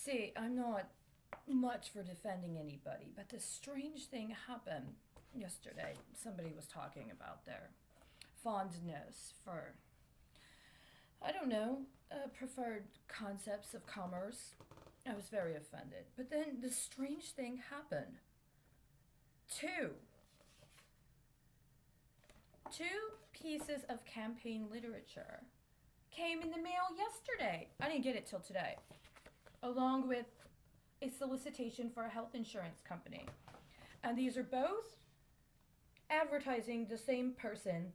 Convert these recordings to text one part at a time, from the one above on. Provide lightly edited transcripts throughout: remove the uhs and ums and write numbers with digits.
See, I'm not much for defending anybody, but this strange thing happened yesterday. Somebody was talking about their fondness for, I don't know, preferred concepts of commerce. I was very offended. But then this strange thing happened. Two. Two pieces of campaign literature came in the mail yesterday. I didn't get it till today. Along with a solicitation for a health insurance company. And these are both advertising the same person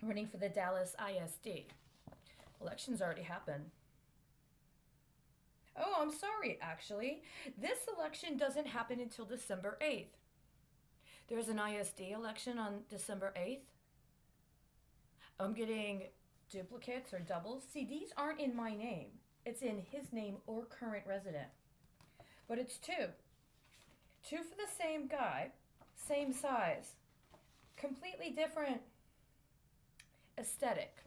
running for the Dallas ISD. Elections already happened. Oh, I'm sorry, actually. This election doesn't happen until December 8th. There's an ISD election on December 8th. I'm getting duplicates or doubles. See, these aren't in my name. It's in his name or current resident. But it's two. Two for the same guy, same size, completely different aesthetic.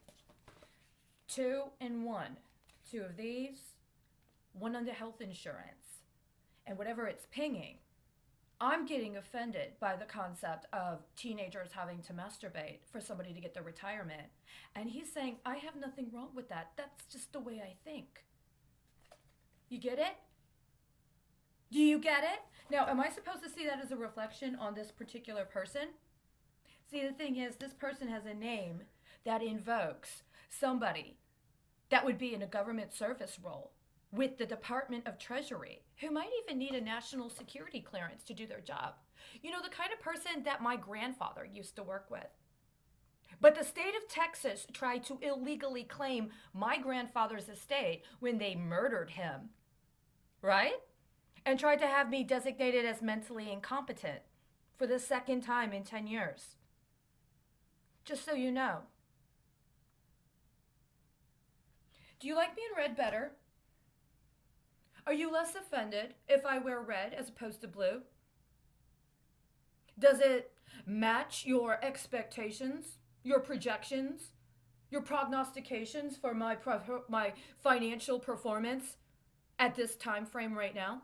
Two and one. Two of these, one under health insurance. And whatever it's pinging, I'm getting offended by the concept of teenagers having to masturbate for somebody to get their retirement. And he's saying, I have nothing wrong with that. That's just the way I think. You get it? Do you get it? Now, am I supposed to see that as a reflection on this particular person? See, the thing is, this person has a name that invokes somebody that would be in a government service role with the Department of Treasury, who might even need a national security clearance to do their job. You know, the kind of person that my grandfather used to work with. But the state of Texas tried to illegally claim my grandfather's estate when they murdered him, right? And tried to have me designated as mentally incompetent for the second time in 10 years. Just so you know. Do you like me in red better? Are you less offended if I wear red as opposed to blue? Does it match your expectations, your projections, your prognostications for my financial performance at this time frame right now?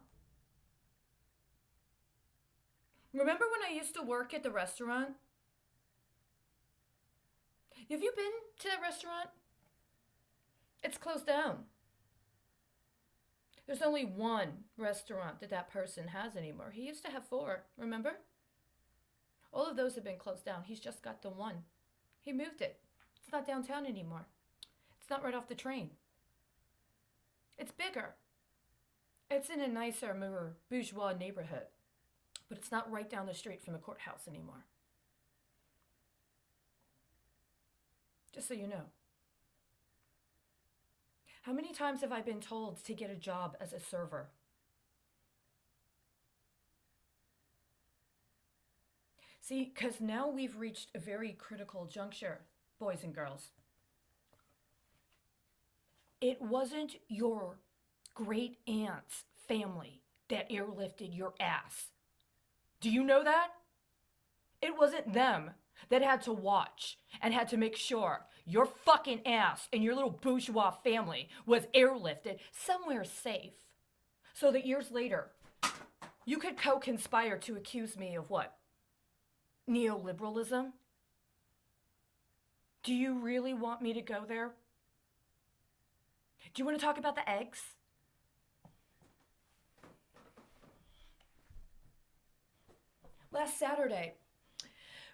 Remember when I used to work at the restaurant? Have you been to that restaurant? It's closed down. There's only one restaurant that person has anymore. He used to have four, remember? All of those have been closed down. He's just got the one. He moved it. It's not downtown anymore. It's not right off the train. It's bigger. It's in a nicer, more bourgeois neighborhood. But it's not right down the street from the courthouse anymore. Just so you know. How many times have I been told to get a job as a server? See, because now we've reached a very critical juncture, boys and girls. It wasn't your great aunt's family that airlifted your ass. Do you know that? It wasn't them that had to watch and had to make sure your fucking ass and your little bourgeois family was airlifted somewhere safe so that years later you could co-conspire to accuse me of what? Neoliberalism? Do you really want me to go there? Do you want to talk about the eggs? Last Saturday,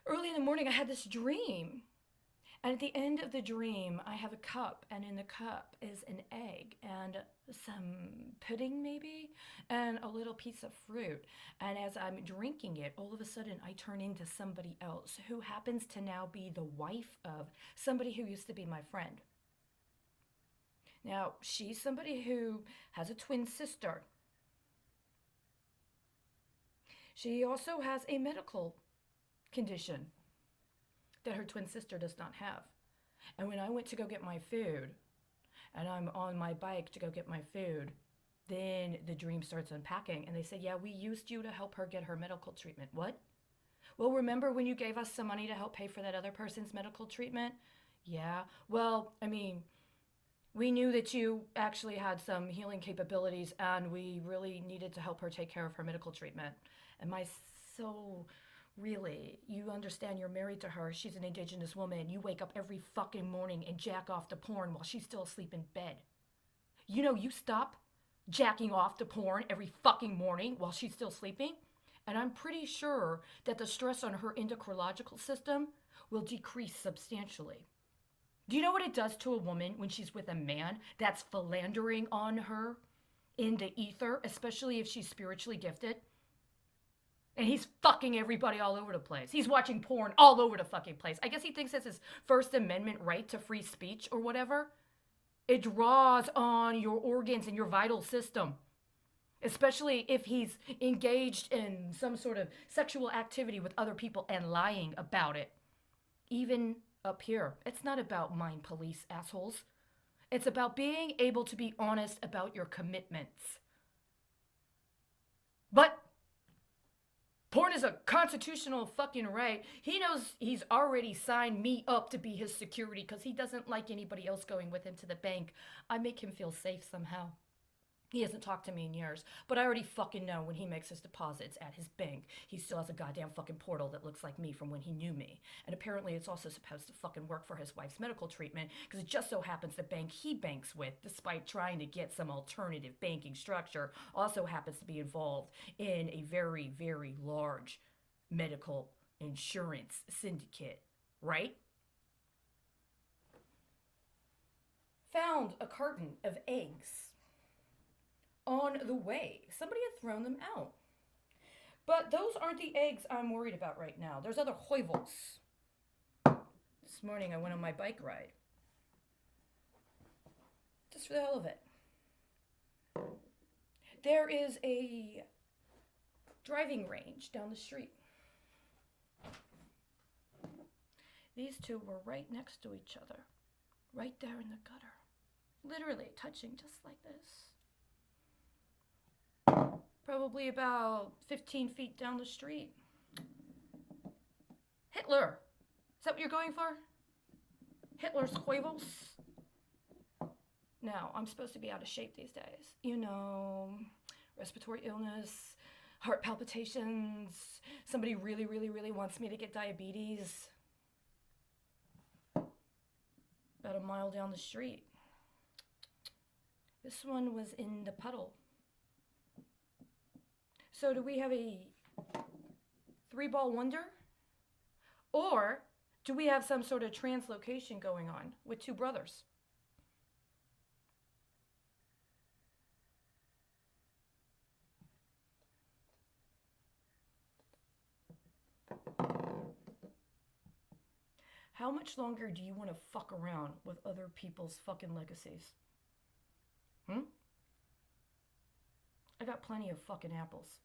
early in the morning, I had this dream. And at the end of the dream, I have a cup, and in the cup is an egg and some pudding maybe, and a little piece of fruit. And as I'm drinking it, all of a sudden I turn into somebody else who happens to now be the wife of somebody who used to be my friend. Now, she's somebody who has a twin sister. She also has a medical condition that her twin sister does not have. And when I went to go get my food, and I'm on my bike to go get my food, then the dream starts unpacking. And they say, yeah, we used you to help her get her medical treatment. What? Well, remember when you gave us some money to help pay for that other person's medical treatment? Yeah. Well, I mean, We knew that you actually had some healing capabilities, and we really needed to help her take care of her medical treatment. And my soul, really, you understand you're married to her. She's an indigenous woman. You wake up every fucking morning and jack off to porn while she's still asleep in bed. You know, you stop jacking off to porn every fucking morning while she's still sleeping, and I'm pretty sure that the stress on her endocrinological system will decrease substantially. Do you know what it does to a woman when she's with a man that's philandering on her in the ether, especially if she's spiritually gifted? And he's fucking everybody all over the place. He's watching porn all over the fucking place. I guess he thinks that's his First Amendment right to free speech or whatever. It draws on your organs and your vital system, especially if he's engaged in some sort of sexual activity with other people and lying about it. Even up here, it's not about mind police, assholes. It's about being able to be honest about your commitments. But porn is a constitutional fucking right. He knows he's already signed me up to be his security because he doesn't like anybody else going with him to the bank. I make him feel safe somehow. He hasn't talked to me in years, but I already fucking know when he makes his deposits at his bank, he still has a goddamn fucking portal that looks like me from when he knew me. And apparently it's also supposed to fucking work for his wife's medical treatment because it just so happens the bank he banks with, despite trying to get some alternative banking structure, also happens to be involved in a very, very large medical insurance syndicate, right? Found a carton of eggs on the way. Somebody had thrown them out. But those aren't the eggs I'm worried about right now. There's other hoivels. This morning I went on my bike ride. Just for the hell of it. There is a driving range down the street. These two were right next to each other. Right there in the gutter. Literally touching just like this. Probably about 15 feet down the street. Hitler. Is that what you're going for? Hitler's huevos? Now, I'm supposed to be out of shape these days. You know, respiratory illness, heart palpitations. Somebody really, really, really wants me to get diabetes. About a mile down the street. This one was in the puddle. So do we have a three-ball wonder? Or do we have some sort of translocation going on with two brothers? How much longer do you want to fuck around with other people's fucking legacies? I got plenty of fucking apples.